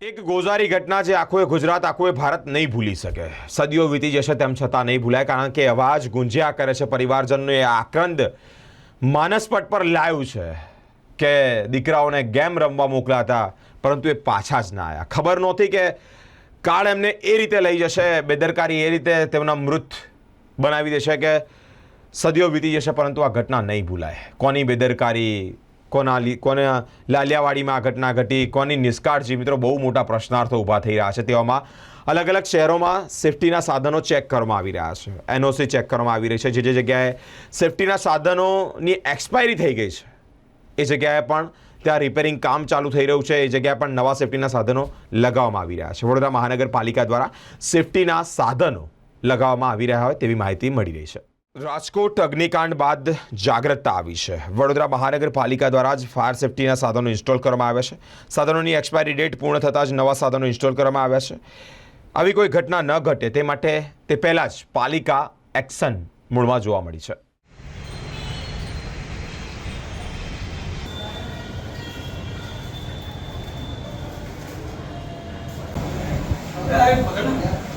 એક ગોઝારી ઘટના જે આખું ગુજરાત આખું ભારત નહીં ભૂલી શકે. સદીઓ વીતી જશે તેમ છતાં નહીં ભૂલાય, કારણ કે અવાજ ગુંજ્યા કરે છે. પરિવારજનનો એ આક્રંદ માનસપટ પર લાવ્યું છે કે દીકરાઓને ગેમ રમવા મોકલ્યા હતા, પરંતુ એ પાછા જ ના આવ્યા. ખબર નહોતી કે કાળ એમને એ રીતે લઈ જશે, બેદરકારી એ રીતે તેમના મૃત બનાવી દેશે કે સદીઓ વીતી જશે, પરંતુ આ ઘટના નહીં ભૂલાય. કોની બેદરકારી, કોને લાલિયાવાડીમાં આ ઘટના ઘટી, કોની નિષ્કાળજી, મિત્રો બહુ મોટા પ્રશ્નાર્થો ઊભા થઈ રહ્યા છે. તેવામાં અલગ અલગ શહેરોમાં સેફટીના સાધનો ચેક કરવામાં આવી રહ્યા છે, એનઓસી ચેક કરવામાં આવી રહી છે. જે જગ્યાએ સેફટીના સાધનોની એક્સપાયરી થઈ ગઈ છે એ જગ્યાએ પણ ત્યાં રિપેરિંગ કામ ચાલુ થઈ રહ્યું છે. એ જગ્યાએ પણ નવા સેફટીના સાધનો લગાવવામાં આવી રહ્યા છે. વડોદરા મહાનગરપાલિકા દ્વારા સેફટીના સાધનો લગાવવામાં આવી રહ્યા હોય તેવી માહિતી મળી રહી છે. રાજકોટ અગ્નિકાંડ બાદ જાગૃતતા આવી છે. વડોદરા મહાનગરપાલિકા દ્વારા જ ફાયર સેફટીના સાધનો ઇન્સ્ટોલ કરવામાં આવ્યા છે. સાધનોની એક્સપાયરી ડેટ પૂર્ણ થતાં જ નવા સાધનો ઇન્સ્ટોલ કરવામાં આવ્યા છે. આવી કોઈ ઘટના ન ઘટે તે માટે તે પહેલાં જ પાલિકા એક્શન મૂળમાં જોવા મળી છે. પકડ